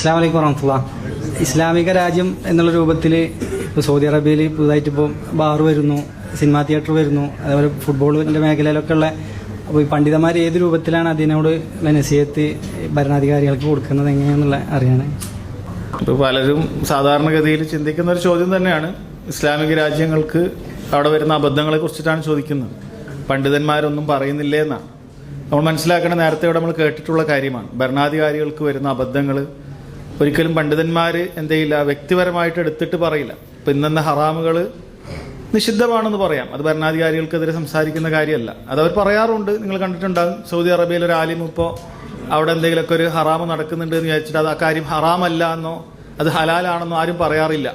അസ്സലാമു അലൈക്കും വറഹ്മത്തുള്ളാഹി. ഇസ്ലാമിക രാജ്യം എന്നുള്ള രൂപത്തിൽ ഇപ്പോൾ സൗദി അറേബ്യയിൽ പുതുതായിട്ട് ഇപ്പോൾ ബാർ വരുന്നു, സിനിമാ തിയേറ്റർ വരുന്നു, അതേപോലെ ഫുട്ബോളിൻ്റെ മേഖലയിലൊക്കെ ഉള്ള അപ്പോൾ ഈ പണ്ഡിതന്മാർ ഏത് രൂപത്തിലാണ് അതിനോട് നസീഹത്ത് ഭരണാധികാരികൾക്ക് കൊടുക്കുന്നത് എങ്ങനെയാണെന്നുള്ള അറിയാൻ. ഇപ്പോൾ പലരും സാധാരണഗതിയിൽ ചിന്തിക്കുന്ന ഒരു ചോദ്യം തന്നെയാണ്. ഇസ്ലാമിക രാജ്യങ്ങൾക്ക് അവിടെ വരുന്ന അബദ്ധങ്ങളെ കുറിച്ചിട്ടാണ് ചോദിക്കുന്നത്. പണ്ഡിതന്മാരൊന്നും പറയുന്നില്ലേ എന്നാണ്. നമ്മൾ മനസ്സിലാക്കേണ്ട, നേരത്തെ ഇവിടെ നമ്മൾ കേട്ടിട്ടുള്ള കാര്യമാണ്. ഭരണാധികാരികൾക്ക് വരുന്ന അബദ്ധങ്ങൾ ഒരിക്കലും പണ്ഡിതന്മാർ എന്തെയില്ല വ്യക്തിപരമായിട്ട് എടുത്തിട്ട് പറയില്ല. ഇപ്പം ഇന്നെന്ന ഹറാമുകൾ നിഷിദ്ധമാണെന്ന് പറയാം, അത് ഭരണാധികാരികൾക്കെതിരെ സംസാരിക്കുന്ന കാര്യമല്ല. അതവർ പറയാറുണ്ട്. നിങ്ങൾ കണ്ടിട്ടുണ്ടാകും, സൗദി അറേബ്യയിൽ ഒരു ആലിം ഇപ്പോൾ അവിടെ എന്തെങ്കിലുമൊക്കെ ഒരു ഹറാമ് നടക്കുന്നുണ്ട് എന്ന് വിചാരിച്ചിട്ട് അത് ആ കാര്യം ഹറാമല്ല എന്നോ അത് ഹലാലാണെന്നോ ആരും പറയാറില്ല.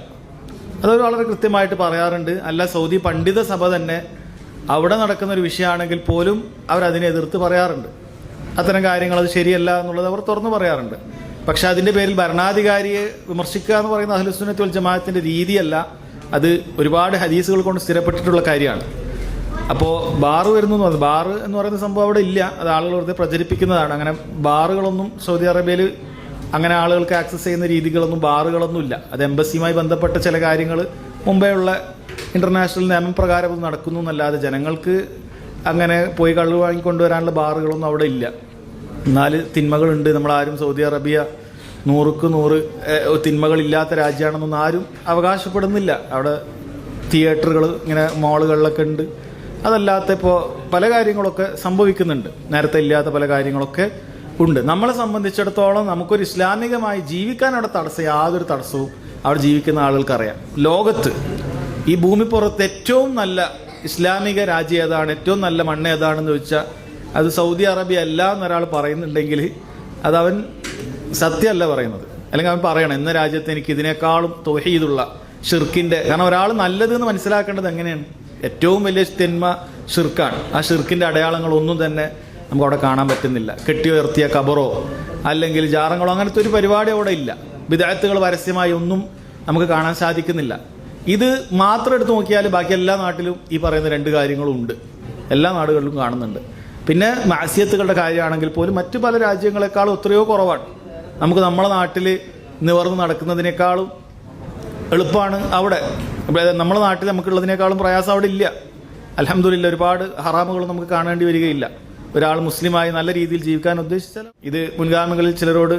അതവർ വളരെ കൃത്യമായിട്ട് പറയാറുണ്ട്. അല്ല, സൗദി പണ്ഡിത സഭ തന്നെ അവിടെ നടക്കുന്ന ഒരു വിഷയമാണെങ്കിൽ പോലും അവരതിനെ എതിർത്ത് പറയാറുണ്ട്. അത്തരം കാര്യങ്ങൾ അത് ശരിയല്ല എന്നുള്ളത് അവർ തുറന്നു പറയാറുണ്ട്. പക്ഷെ അതിൻ്റെ പേരിൽ ഭരണാധികാരിയെ വിമർശിക്കുക എന്ന് പറയുന്ന അഹ്ലുസുന്നത്ത് വൽ ജമാഅത്തിന്റെ രീതിയല്ല. അത് ഒരുപാട് ഹദീസുകൾ കൊണ്ട് സ്ഥിരപ്പെട്ടിട്ടുള്ള കാര്യമാണ്. അപ്പോൾ ബാറ് വരുന്നു എന്ന് പറഞ്ഞു, ബാറ് എന്ന് പറയുന്ന സംഭവം അവിടെ ഇല്ല. അത് ആളുകൾ വെറുതെ പ്രചരിപ്പിക്കുന്നതാണ്. അങ്ങനെ ബാറുകളൊന്നും സൗദി അറേബ്യയിൽ അങ്ങനെ ആളുകൾക്ക് ആക്സസ് ചെയ്യുന്ന രീതികളൊന്നും ബാറുകളൊന്നും ഇല്ല. അത് എംബസിയുമായി ബന്ധപ്പെട്ട ചില കാര്യങ്ങൾ മുമ്പേ ഉള്ള ഇന്റർനാഷണൽ നിയമപ്രകാരം അത് നടക്കുന്നു എന്നല്ലാതെ ജനങ്ങൾക്ക് അങ്ങനെ പോയി കള്ളു വാങ്ങിക്കൊണ്ടുവരാനുള്ള ബാറുകളൊന്നും അവിടെ ഇല്ല. 4 തിന്മകളുണ്ട്. നമ്മളാരും സൗദി അറേബ്യ 100% തിന്മകളില്ലാത്ത രാജ്യമാണെന്നൊന്നും ആരും അവകാശപ്പെടുന്നില്ല. അവിടെ തിയേറ്ററുകൾ ഇങ്ങനെ മാളുകളിലൊക്കെ ഉണ്ട്. അതല്ലാത്ത ഇപ്പോൾ പല കാര്യങ്ങളൊക്കെ സംഭവിക്കുന്നുണ്ട്. നേരത്തെ ഇല്ലാത്ത പല കാര്യങ്ങളൊക്കെ ഉണ്ട്. നമ്മളെ സംബന്ധിച്ചിടത്തോളം നമുക്കൊരു ഇസ്ലാമികമായി ജീവിക്കാൻ അവിടെ യാതൊരു തടസ്സവും അവിടെ ജീവിക്കുന്ന ആളുകൾക്കറിയാം. ലോകത്ത് ഈ ഭൂമിപ്പുറത്ത് ഏറ്റവും നല്ല ഇസ്ലാമിക രാജ്യം ഏതാണ്, ഏറ്റവും നല്ല മണ്ണ് ഏതാണെന്ന് ചോദിച്ചാൽ അത് സൗദി അറേബ്യ അല്ല എന്നൊരാൾ പറയുന്നുണ്ടെങ്കിൽ അതവൻ സത്യമല്ല പറയുന്നത്. അല്ലെങ്കിൽ അവൻ പറയണം, ഇന്ന രാജ്യത്ത് എനിക്ക് ഇതിനേക്കാളും തൗഹീദുള്ള ഷിർക്കിന്റെ, കാരണം ഒരാൾ നല്ലതെന്ന് മനസ്സിലാക്കേണ്ടത് എങ്ങനെയാണ്? ഏറ്റവും വലിയ തിന്മ ഷിർക്കാണ്. ആ ഷിർക്കിന്റെ അടയാളങ്ങളൊന്നും തന്നെ നമുക്ക് അവിടെ കാണാൻ പറ്റുന്നില്ല. കെട്ടിയുയർത്തിയ കബറോ അല്ലെങ്കിൽ ജാറങ്ങളോ അങ്ങനത്തെ ഒരു പരിപാടി അവിടെ ഇല്ല. ബിദ്അത്തുകൾ പരസ്യമായി ഒന്നും നമുക്ക് കാണാൻ സാധിക്കുന്നില്ല. ഇത് മാത്രം എടുത്ത് നോക്കിയാൽ ബാക്കി എല്ലാ നാട്ടിലും ഈ പറയുന്ന 2 കാര്യങ്ങളും ഉണ്ട്. എല്ലാ നാടുകളിലും കാണുന്നുണ്ട്. പിന്നെ മാസിയത്തുകളുടെ കാര്യമാണെങ്കിൽ പോലും മറ്റു പല രാജ്യങ്ങളെക്കാളും എത്രയോ കുറവാണ്. നമുക്ക് നമ്മളെ നാട്ടിൽ നിവർന്ന് നടക്കുന്നതിനേക്കാളും എളുപ്പമാണ് അവിടെ. നമ്മളെ നാട്ടിൽ നമുക്കുള്ളതിനേക്കാളും പ്രയാസം അവിടെ ഇല്ല. അൽഹംദുലില്ലാ, ഒരുപാട് ഹറാമുകൾ നമുക്ക് കാണേണ്ടി വരികയില്ല. ഒരാൾ മുസ്ലിമായി നല്ല രീതിയിൽ ജീവിക്കാൻ ഉദ്ദേശിച്ചാൽ. ഇത് മുൻഗാമികളിൽ ചിലരോട്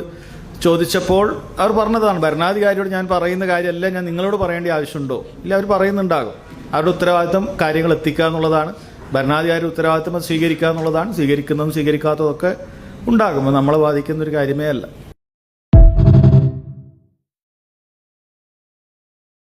ചോദിച്ചപ്പോൾ അവർ പറഞ്ഞതാണ്, ഭരണാധികാരിയോട് ഞാൻ പറയുന്ന കാര്യമല്ല ഞാൻ നിങ്ങളോട് പറയേണ്ട ആവശ്യമുണ്ടോ? ഇല്ല, അവർ പറയുന്നുണ്ടാകും. അവരുടെ ഉത്തരവാദിത്തം കാര്യങ്ങൾ എത്തിക്കുക എന്നുള്ളതാണ്. ഭരണാധികാരിയുടെ ഉത്തരവാദിത്തം അത് സ്വീകരിക്കുക എന്നുള്ളതാണ്. സ്വീകരിക്കുന്നതും സ്വീകരിക്കാത്തതൊക്കെ ഉണ്ടാകും. നമ്മളെ ബാധിക്കുന്ന ഒരു കാര്യമേ അല്ല.